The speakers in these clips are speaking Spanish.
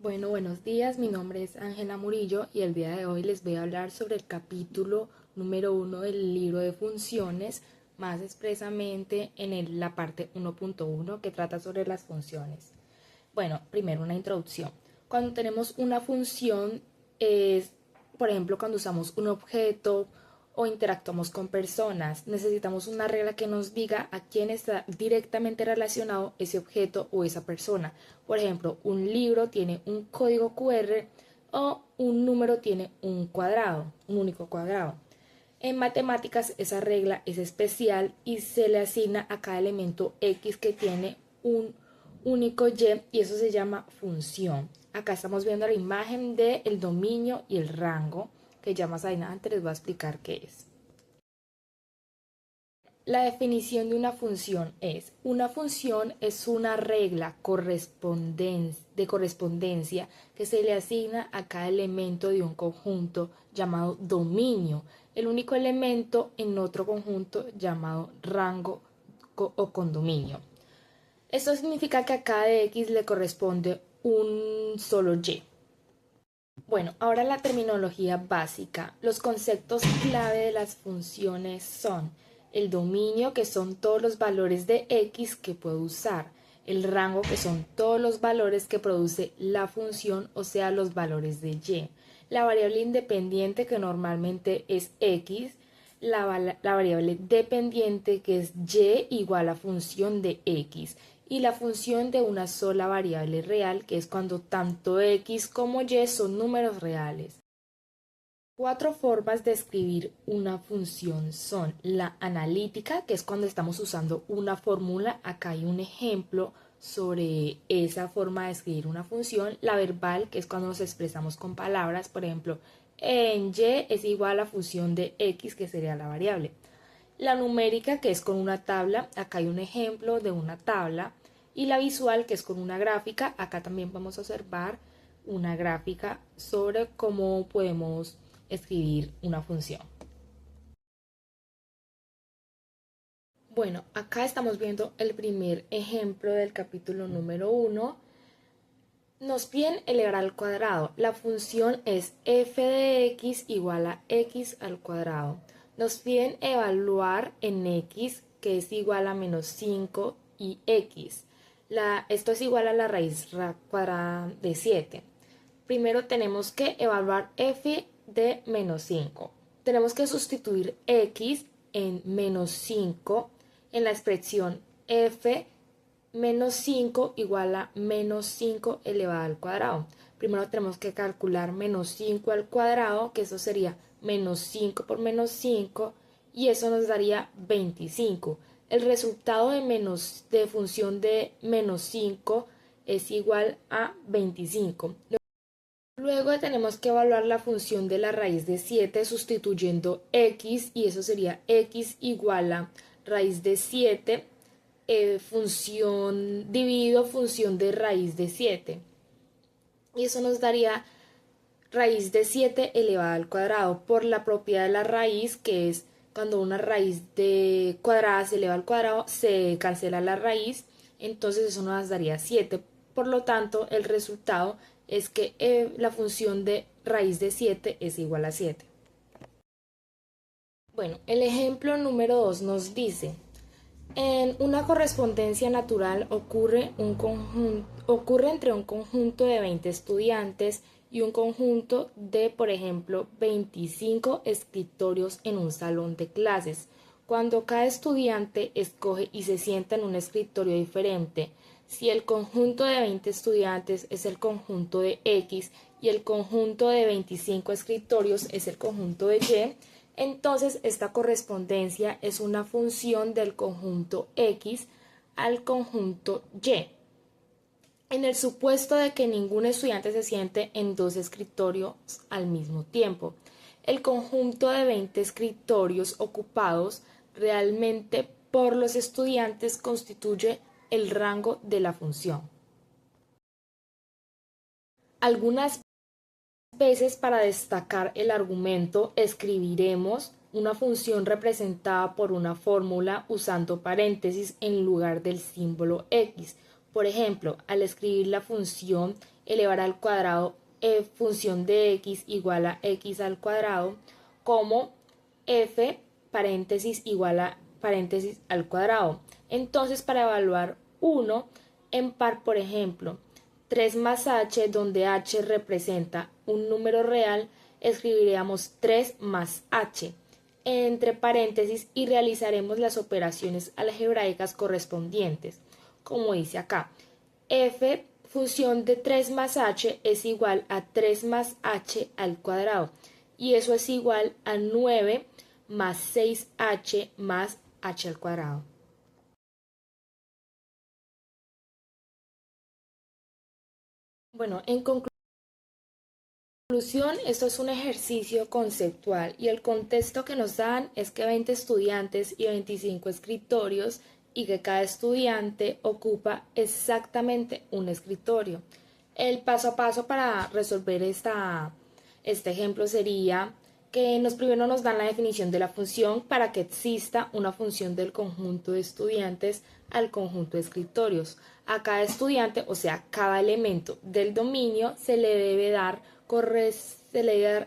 Bueno, buenos días, mi nombre es Ángela Murillo y el día de hoy les voy a hablar sobre el capítulo número 1 del libro de funciones, más expresamente en la parte 1.1 que trata sobre las funciones. Bueno, primero una introducción. Cuando tenemos una función es, por ejemplo, cuando usamos un objeto o interactuamos con personas, necesitamos una regla que nos diga a quién está directamente relacionado ese objeto o esa persona. Por ejemplo, un libro tiene un código QR o un número tiene un cuadrado, un único cuadrado. En matemáticas esa regla es especial y se le asigna a cada elemento X que tiene un único y eso se llama función. Acá estamos viendo la imagen del dominio y el rango, que ya más adelante les voy a explicar qué es. La definición de una función es una regla de correspondencia que se le asigna a cada elemento de un conjunto llamado dominio, el único elemento en otro conjunto llamado rango o condominio. Esto significa que a cada X le corresponde un solo Y. Bueno, ahora la terminología básica. Los conceptos clave de las funciones son el dominio, que son todos los valores de X que puedo usar, el rango, que son todos los valores que produce la función, o sea, los valores de Y, la variable independiente, que normalmente es X, la variable dependiente, que es Y igual a función de X, y la función de una sola variable real, que es cuando tanto X como Y son números reales. Cuatro formas de escribir una función son la analítica, que es cuando estamos usando una fórmula. Acá hay un ejemplo sobre esa forma de escribir una función. La verbal, que es cuando nos expresamos con palabras, por ejemplo, en Y es igual a la función de X, que sería la variable. La numérica, que es con una tabla. Acá hay un ejemplo de una tabla. Y la visual, que es con una gráfica. Acá también vamos a observar una gráfica sobre cómo podemos escribir una función. Bueno, acá estamos viendo el primer ejemplo del capítulo número 1. Nos piden elevar al cuadrado. La función es f de x igual a x al cuadrado. Nos piden evaluar en x, que es igual a menos 5 y x. Esto es igual a la raíz cuadrada de 7. Primero tenemos que evaluar f de menos 5. Tenemos que sustituir x en menos 5 en la expresión f menos 5 igual a menos 5 elevado al cuadrado. Primero tenemos que calcular menos 5 al cuadrado, que eso sería menos 5 por menos 5, y eso nos daría 25. El resultado de función de menos 5 es igual a 25. Luego tenemos que evaluar la función de la raíz de 7 sustituyendo x, y eso sería x igual a raíz de 7 función dividido función de raíz de 7. Y eso nos daría raíz de 7 elevada al cuadrado por la propiedad de la raíz, que es cuando una raíz de cuadrada se eleva al cuadrado, se cancela la raíz, entonces eso nos daría 7. Por lo tanto, el resultado es que la función de raíz de 7 es igual a 7. Bueno, el ejemplo número 2 nos dice: en una correspondencia natural ocurre entre un conjunto de 20 estudiantes y un conjunto de, por ejemplo, 25 escritorios en un salón de clases. Cuando cada estudiante escoge y se sienta en un escritorio diferente, si el conjunto de 20 estudiantes es el conjunto de X y el conjunto de 25 escritorios es el conjunto de Y, entonces esta correspondencia es una función del conjunto X al conjunto Y. En el supuesto de que ningún estudiante se siente en dos escritorios al mismo tiempo, el conjunto de 20 escritorios ocupados realmente por los estudiantes constituye el rango de la función. Algunas veces, para destacar el argumento, escribiremos una función representada por una fórmula usando paréntesis en lugar del símbolo X. Por ejemplo, al escribir la función elevar al cuadrado función de x igual a x al cuadrado, como f paréntesis igual a paréntesis al cuadrado. Entonces, para evaluar 1 en par, por ejemplo, 3 más h, donde h representa un número real, escribiríamos 3 más h entre paréntesis y realizaremos las operaciones algebraicas correspondientes. Como dice acá, f función de 3 más h es igual a 3 más h al cuadrado, y eso es igual a 9 más 6h más h al cuadrado. Bueno, en conclusión, esto es un ejercicio conceptual y el contexto que nos dan es que 20 estudiantes y 25 escritorios y que cada estudiante ocupa exactamente un escritorio. El paso a paso para resolver este ejemplo sería que primero nos dan la definición de la función para que exista una función del conjunto de estudiantes al conjunto de escritorios. A cada estudiante, o sea, cada elemento del dominio, se le debe dar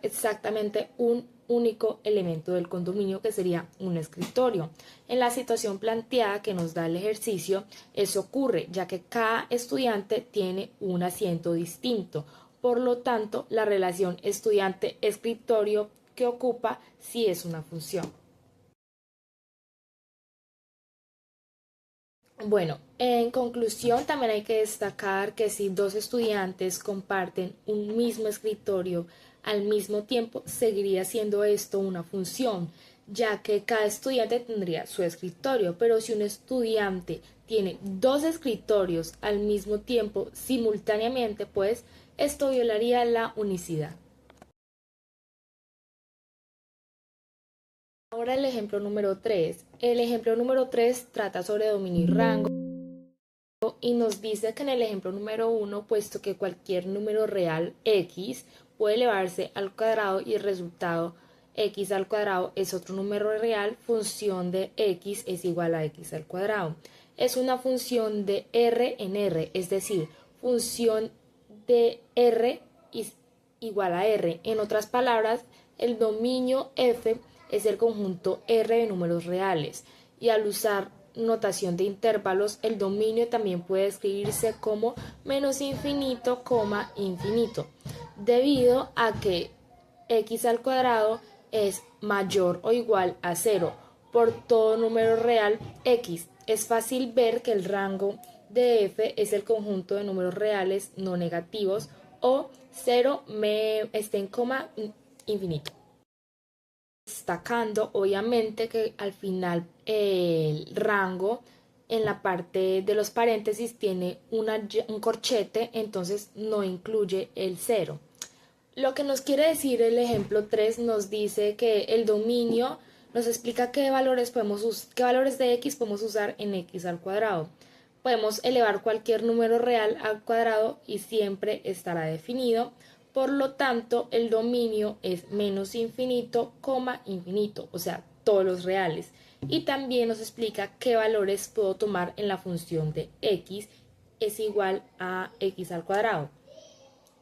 exactamente un único elemento del condominio, que sería un escritorio. En la situación planteada que nos da el ejercicio, eso ocurre ya que cada estudiante tiene un asiento distinto. Por lo tanto, la relación estudiante-escritorio que ocupa sí es una función. Bueno, en conclusión, también hay que destacar que si dos estudiantes comparten un mismo escritorio al mismo tiempo, seguiría siendo esto una función, ya que cada estudiante tendría su escritorio, pero si un estudiante tiene dos escritorios al mismo tiempo simultáneamente, pues esto violaría la unicidad. Ahora el ejemplo número 3. El ejemplo número 3 trata sobre dominio y rango y nos dice que en el ejemplo número 1, puesto que cualquier número real x puede elevarse al cuadrado y el resultado x al cuadrado es otro número real, función de x es igual a x al cuadrado. Es una función de r en r, es decir, función de r es igual a r. En otras palabras, el dominio f es el conjunto R de números reales, y al usar notación de intervalos, el dominio también puede escribirse como menos infinito, infinito, debido a que x al cuadrado es mayor o igual a 0 por todo número real x. Es fácil ver que el rango de f es el conjunto de números reales no negativos o 0 en coma infinito. Destacando obviamente que al final el rango en la parte de los paréntesis tiene un corchete, entonces no incluye el 0. Lo que nos quiere decir el ejemplo 3 nos dice que el dominio nos explica qué valores de x podemos usar en x al cuadrado. Podemos elevar cualquier número real al cuadrado y siempre estará definido. Por lo tanto, el dominio es menos infinito, infinito, o sea, todos los reales. Y también nos explica qué valores puedo tomar en la función de x es igual a x al cuadrado.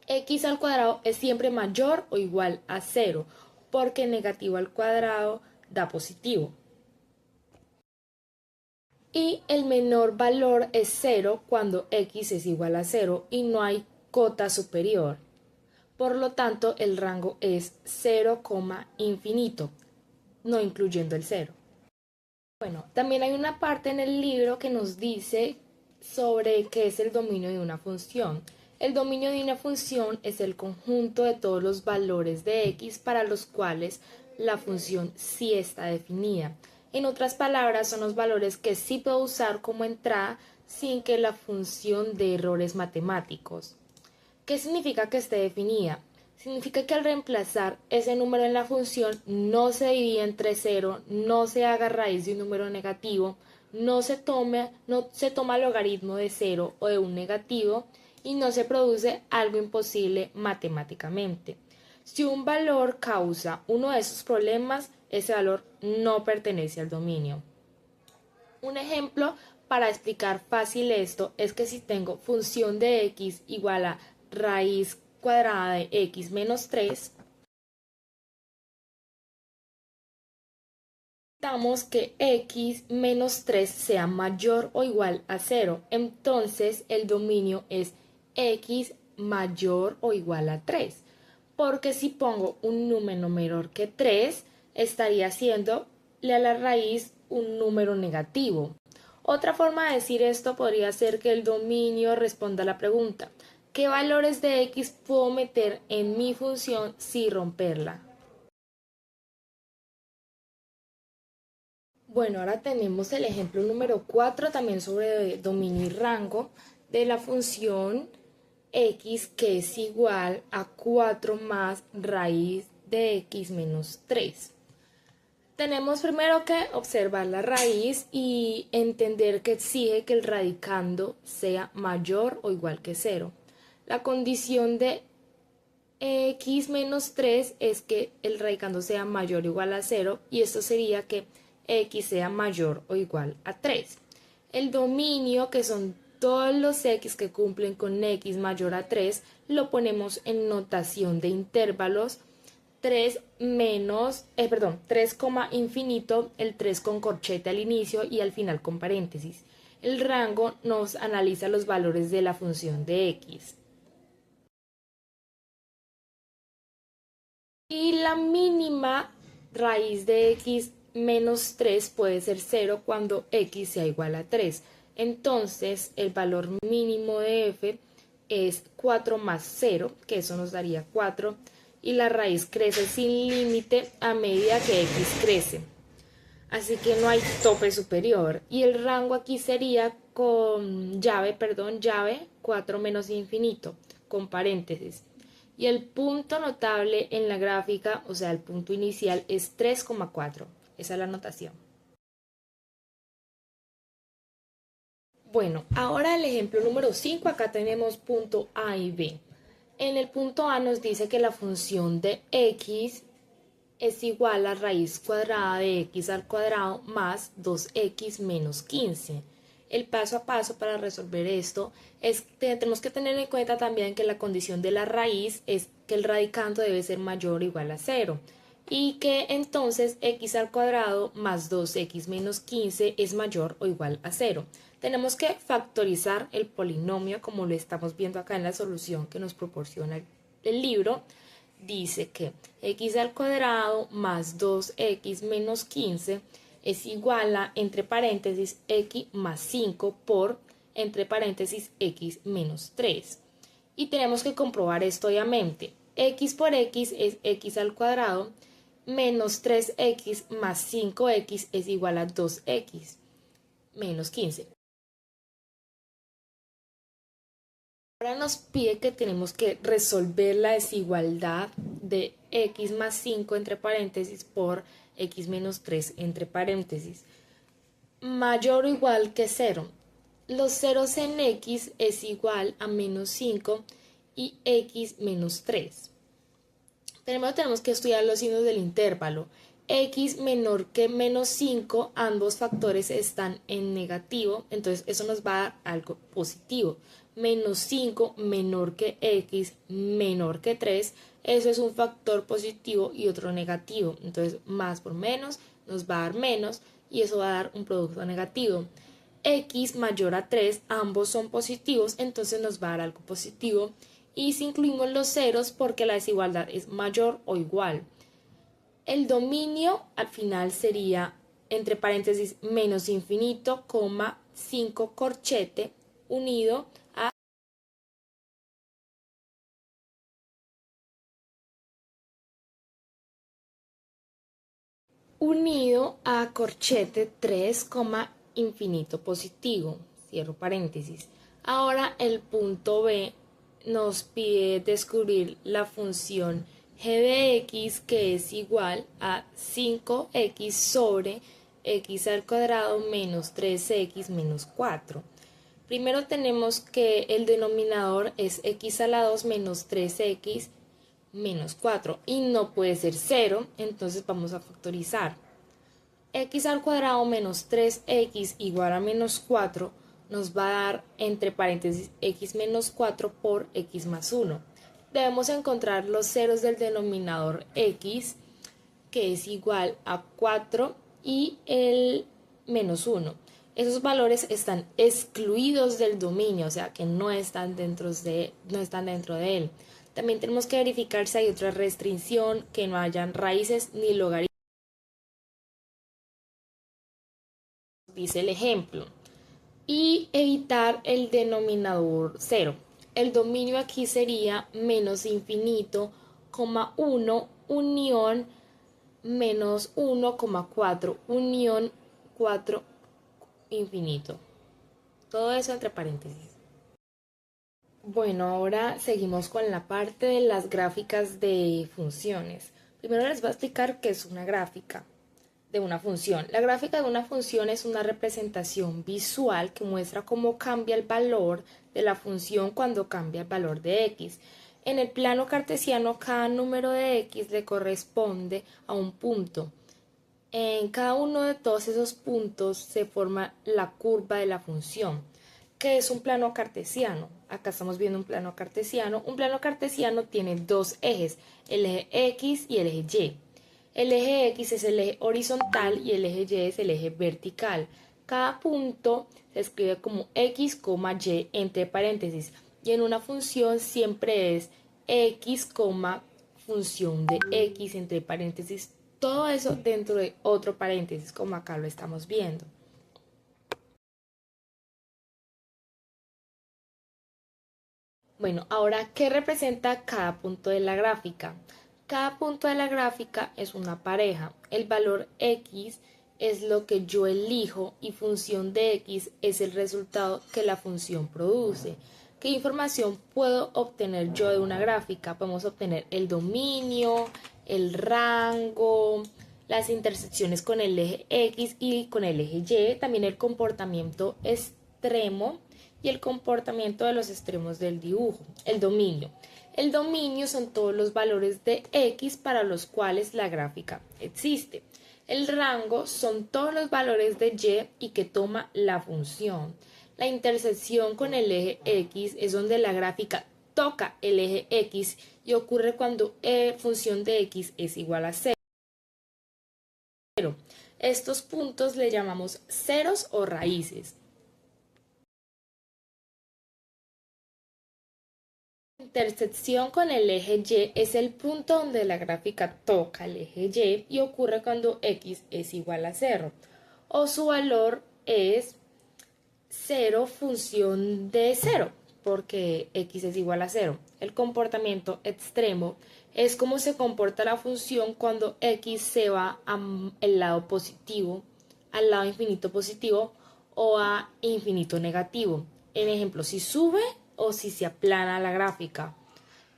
X al cuadrado es siempre mayor o igual a 0, porque negativo al cuadrado da positivo. Y el menor valor es 0 cuando x es igual a 0 y no hay cota superior. Por lo tanto, el rango es 0, infinito, no incluyendo el 0. Bueno, también hay una parte en el libro que nos dice sobre qué es el dominio de una función. El dominio de una función es el conjunto de todos los valores de x para los cuales la función sí está definida. En otras palabras, son los valores que sí puedo usar como entrada sin que la función dé errores matemáticos. ¿Qué significa que esté definida? Significa que al reemplazar ese número en la función no se divide entre 0, no se haga raíz de un número negativo, no se toma logaritmo de 0 o de un negativo y no se produce algo imposible matemáticamente. Si un valor causa uno de esos problemas, ese valor no pertenece al dominio. Un ejemplo para explicar fácil esto es que si tengo función de x igual a raíz cuadrada de x menos 3, necesitamos que x menos 3 sea mayor o igual a 0. Entonces el dominio es x mayor o igual a 3. Porque si pongo un número menor que 3, estaría haciéndole a la raíz un número negativo. Otra forma de decir esto podría ser que el dominio responda a la pregunta: ¿qué valores de x puedo meter en mi función sin romperla? Bueno, ahora tenemos el ejemplo número 4 también sobre dominio y rango de la función x, que es igual a 4 más raíz de x menos 3. Tenemos primero que observar la raíz y entender que exige que el radicando sea mayor o igual que 0. La condición de x menos 3 es que el radicando sea mayor o igual a 0, y esto sería que x sea mayor o igual a 3. El dominio, que son todos los x que cumplen con x mayor a 3, lo ponemos en notación de intervalos: 3 menos, 3, infinito, el 3 con corchete al inicio y al final con paréntesis. El rango nos analiza los valores de la función de x. Y la mínima raíz de x menos 3 puede ser 0 cuando x sea igual a 3. Entonces el valor mínimo de f es 4 más 0, que eso nos daría 4, y la raíz crece sin límite a medida que x crece. Así que no hay tope superior. Y el rango aquí sería con llave 4 menos infinito, con paréntesis. Y el punto notable en la gráfica, o sea, el punto inicial, es 3,4. Esa es la notación. Bueno, ahora el ejemplo número 5, acá tenemos punto A y B. En el punto A nos dice que la función de x es igual a raíz cuadrada de x al cuadrado más 2x menos 15. El paso a paso para resolver esto es que tenemos que tener en cuenta también que la condición de la raíz es que el radicando debe ser mayor o igual a 0, y que entonces x al cuadrado más 2x menos 15 es mayor o igual a 0. Tenemos que factorizar el polinomio, como lo estamos viendo acá en la solución que nos proporciona el libro. Dice que x al cuadrado más 2x menos 15 es igual a, entre paréntesis, x más 5 por, entre paréntesis, x menos 3. Y tenemos que comprobar esto obviamente. X por x es x al cuadrado, menos 3x más 5x es igual a 2x menos 15. Ahora nos pide que tenemos que resolver la desigualdad de x más 5 entre paréntesis por x menos 3 entre paréntesis, mayor o igual que 0. Los ceros en x es igual a menos 5 y x menos 3. Primero tenemos que estudiar los signos del intervalo. X menor que menos 5, ambos factores están en negativo, entonces eso nos va a dar algo positivo. Menos 5 menor que x menor que 3, eso es un factor positivo y otro negativo, entonces más por menos nos va a dar menos y eso va a dar un producto negativo. X mayor a 3, ambos son positivos, entonces nos va a dar algo positivo, y si incluimos los ceros porque la desigualdad es mayor o igual. El dominio al final sería, entre paréntesis, menos infinito, 5 corchete unido a corchete 3, infinito positivo, cierro paréntesis. Ahora el punto B nos pide descubrir la función g de x, que es igual a 5x sobre x al cuadrado menos 3x menos 4. Primero tenemos que el denominador es x a la 2 menos 3x menos 4 y no puede ser 0, entonces vamos a factorizar. X al cuadrado menos 3x igual a menos 4 nos va a dar entre paréntesis x menos 4 por x más 1. Debemos encontrar los ceros del denominador x, que es igual a 4, y el menos 1. Esos valores están excluidos del dominio, o sea que no están dentro de él. También tenemos que verificar si hay otra restricción, que no hayan raíces ni logaritmos. Dice el ejemplo. Y evitar el denominador 0. El dominio aquí sería menos infinito, 1, unión menos 1,4, unión 4 infinito. Todo eso entre paréntesis. Bueno, ahora seguimos con la parte de las gráficas de funciones. Primero les voy a explicar qué es una gráfica de una función. La gráfica de una función es una representación visual que muestra cómo cambia el valor de la función cuando cambia el valor de x. En el plano cartesiano, cada número de x le corresponde a un punto. En cada uno de todos esos puntos se forma la curva de la función. ¿Qué es un plano cartesiano? Acá estamos viendo un plano cartesiano. Un plano cartesiano tiene dos ejes, el eje x y el eje y. El eje x es el eje horizontal y el eje y es el eje vertical. Cada punto se escribe como x, y entre paréntesis. Y en una función siempre es x, función de x entre paréntesis. Todo eso dentro de otro paréntesis, como acá lo estamos viendo. Bueno, ahora, ¿qué representa cada punto de la gráfica? Cada punto de la gráfica es una pareja. El valor x es lo que yo elijo y función de x es el resultado que la función produce. ¿Qué información puedo obtener yo de una gráfica? Podemos obtener el dominio, el rango, las intersecciones con el eje x y con el eje y, también el comportamiento extremo y el comportamiento de los extremos del dibujo. El dominio. El dominio son todos los valores de x para los cuales la gráfica existe. El rango son todos los valores de y que toma la función. La intersección con el eje x es donde la gráfica toca el eje x y ocurre cuando función de x es igual a 0. Estos puntos le llamamos ceros o raíces. La intersección con el eje y es el punto donde la gráfica toca el eje y ocurre cuando x es igual a 0 o su valor es 0 función de 0 porque x es igual a 0. El comportamiento extremo es cómo se comporta la función cuando x se va al lado positivo, al lado infinito positivo o a infinito negativo. En ejemplo, si sube o si se aplana la gráfica.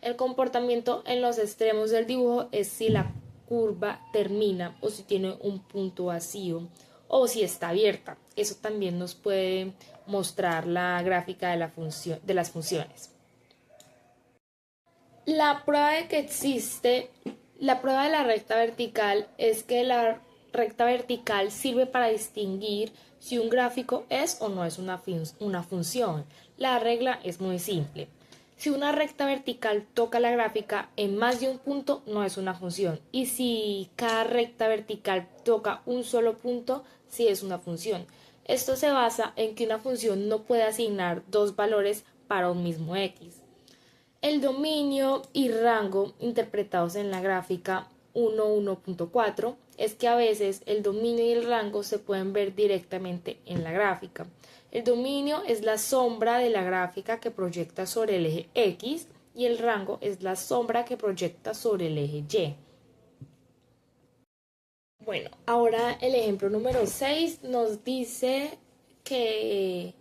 El comportamiento en los extremos del dibujo es si la curva termina o si tiene un punto vacío o si está abierta. Eso también nos puede mostrar la gráfica de las funciones. La prueba de que existe, la prueba de la recta vertical es que la recta vertical sirve para distinguir si un gráfico es o no es una función. La regla es muy simple. Si una recta vertical toca la gráfica en más de un punto, no es una función. Y si cada recta vertical toca un solo punto, sí es una función. Esto se basa en que una función no puede asignar dos valores para un mismo x. El dominio y rango interpretados en la gráfica 1.1.4 es que a veces el dominio y el rango se pueden ver directamente en la gráfica. El dominio es la sombra de la gráfica que proyecta sobre el eje X y el rango es la sombra que proyecta sobre el eje Y. Bueno, ahora el ejemplo número 6 nos dice que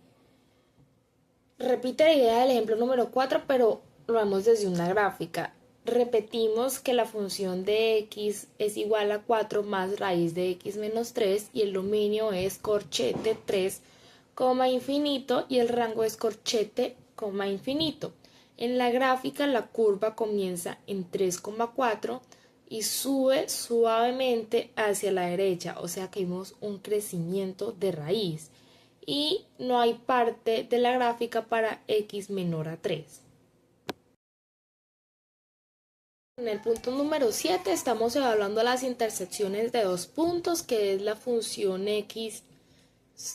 repite la idea del ejemplo número 4, pero lo vemos desde una gráfica. Repetimos que la función de x es igual a 4 más raíz de x menos 3 y el dominio es corchete 3, infinito y el rango es corchete, infinito. En la gráfica la curva comienza en 3,4 y sube suavemente hacia la derecha, o sea que vimos un crecimiento de raíz. y no hay parte de la gráfica para x menor a 3. En el punto número 7 estamos evaluando las intersecciones de dos puntos, que es la función x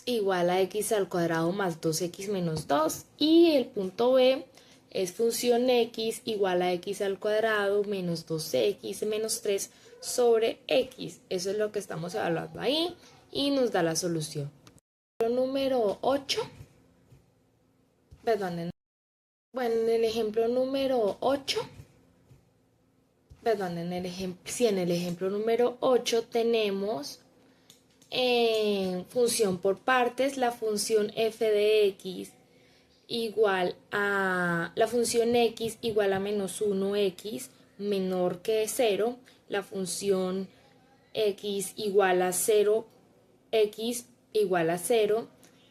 igual a x al cuadrado más 2x menos 2, y el punto B es función x igual a x al cuadrado menos 2x menos 3 sobre x. Eso es lo que estamos evaluando ahí y nos da la solución. Número 8, perdón, bueno, en el ejemplo número 8, perdón, en el ejemplo número 8 tenemos función por partes, la función f de x igual a la función x igual a menos 1x menor que 0, la función x igual a 0, x igual a 0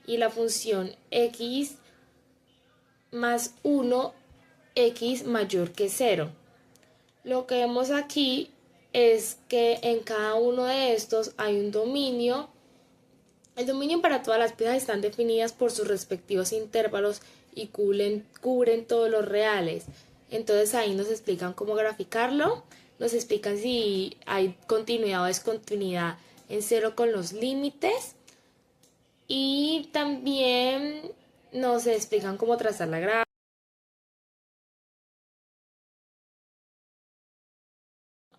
y la función x más 1, x mayor que 0. Lo que vemos aquí es que en cada uno de estos hay un dominio. El dominio para todas las piezas están definidas por sus respectivos intervalos y cubren todos los reales. Entonces ahí nos explican cómo graficarlo, nos explican si hay continuidad o descontinuidad en cero con los límites y también nos explican cómo trazar la gráfica.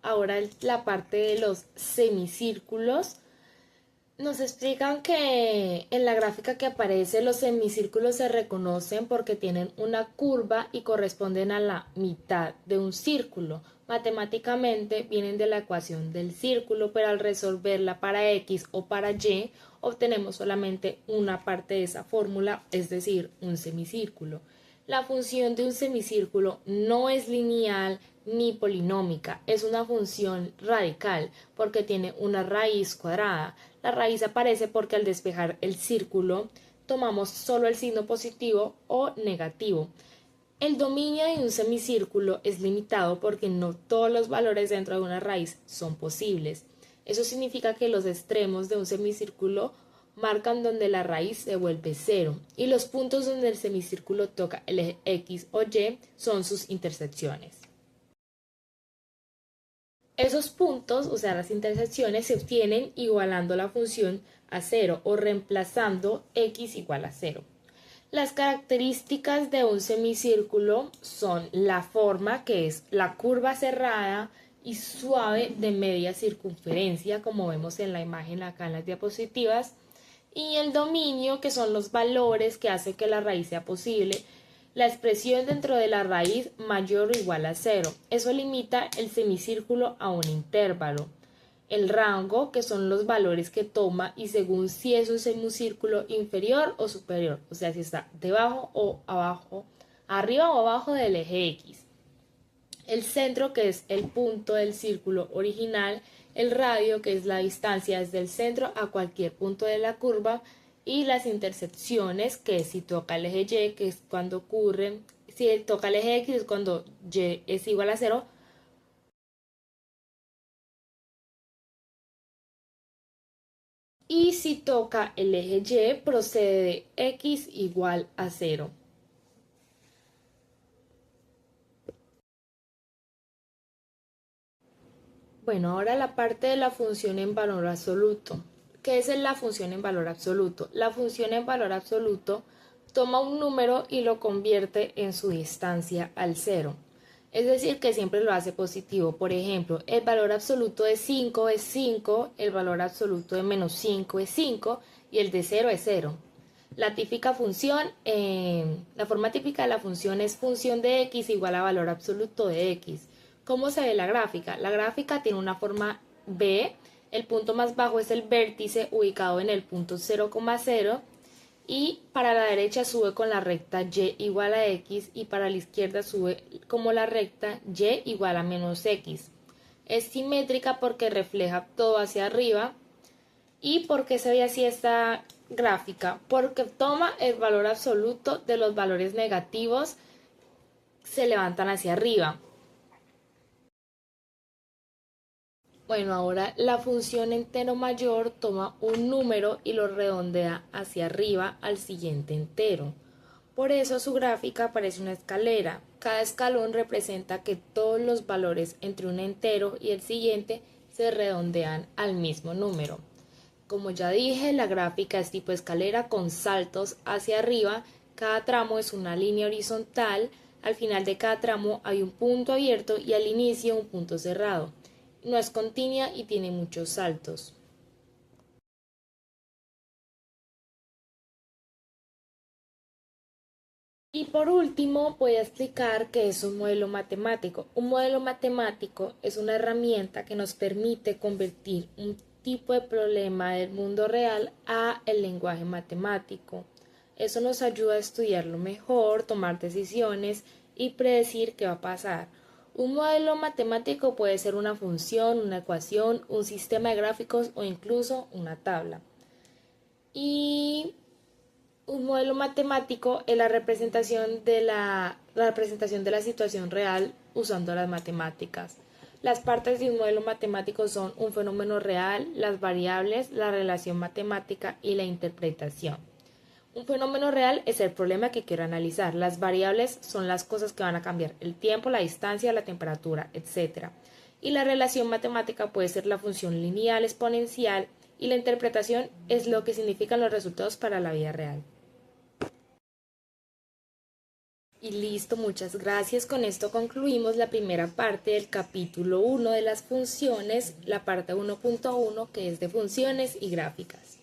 Ahora la parte de los semicírculos. Nos explican que en la gráfica que aparece los semicírculos se reconocen porque tienen una curva y corresponden a la mitad de un círculo. Matemáticamente vienen de la ecuación del círculo, pero al resolverla para x o para y obtenemos solamente una parte de esa fórmula, es decir, un semicírculo. La función de un semicírculo no es lineal ni polinómica, es una función radical porque tiene una raíz cuadrada. La raíz aparece porque al despejar el círculo tomamos solo el signo positivo o negativo. El dominio de un semicírculo es limitado porque no todos los valores dentro de una raíz son posibles. Eso significa que los extremos de un semicírculo marcan donde la raíz se vuelve cero y los puntos donde el semicírculo toca el eje X o Y son sus intersecciones. Esos puntos, o sea, las intersecciones, se obtienen igualando la función a 0 o reemplazando x igual a 0. Las características de un semicírculo son la forma, que es la curva cerrada y suave de media circunferencia, como vemos en la imagen acá en las diapositivas, y el dominio, que son los valores que hacen que la raíz sea posible, la expresión dentro de la raíz mayor o igual a 0. Eso limita el semicírculo a un intervalo. El rango, que son los valores que toma y según si es un semicírculo inferior o superior, o sea, si está debajo o abajo, arriba o abajo del eje X. El centro, que es el punto del círculo original, el radio, que es la distancia desde el centro a cualquier punto de la curva, y las intersecciones, que si toca el eje Y, que es cuando ocurren, si toca el eje X es cuando Y es igual a 0, y si toca el eje Y procede de X igual a 0. Bueno, ahora la parte de la función en valor absoluto. ¿Qué es la función en valor absoluto? La función en valor absoluto toma un número y lo convierte en su distancia al cero. Es decir, que siempre lo hace positivo. Por ejemplo, el valor absoluto de 5 es 5, el valor absoluto de menos 5 es 5 y el de 0 es 0. La típica función, la forma típica de la función es función de x igual a valor absoluto de x. ¿Cómo se ve la gráfica? La gráfica tiene una forma B, el punto más bajo es el vértice ubicado en el punto 0,0 y para la derecha sube con la recta y igual a x y para la izquierda sube como la recta y igual a menos x. Es simétrica porque refleja todo hacia arriba. ¿Y por qué se ve así esta gráfica? Porque toma el valor absoluto de los valores negativos, se levantan hacia arriba. Bueno, ahora la función entero mayor toma un número y lo redondea hacia arriba al siguiente entero. Por eso su gráfica parece una escalera. Cada escalón representa que todos los valores entre un entero y el siguiente se redondean al mismo número. Como ya dije, la gráfica es tipo escalera con saltos hacia arriba. Cada tramo es una línea horizontal. Al final de cada tramo hay un punto abierto y al inicio un punto cerrado. No es continua y tiene muchos saltos. Y por último, voy a explicar qué es un modelo matemático. Un modelo matemático es una herramienta que nos permite convertir un tipo de problema del mundo real a el lenguaje matemático. Eso nos ayuda a estudiarlo mejor, tomar decisiones y predecir qué va a pasar. Un modelo matemático puede ser una función, una ecuación, un sistema de gráficos o incluso una tabla. Y un modelo matemático es la representación de la situación real usando las matemáticas. Las partes de un modelo matemático son un fenómeno real, las variables, la relación matemática y la interpretación. Un fenómeno real es el problema que quiero analizar. Las variables son las cosas que van a cambiar, el tiempo, la distancia, la temperatura, etc. Y la relación matemática puede ser la función lineal exponencial y la interpretación es lo que significan los resultados para la vida real. Y listo, muchas gracias. Con esto concluimos la primera parte del capítulo 1 de las funciones, la parte 1.1 que es de funciones y gráficas.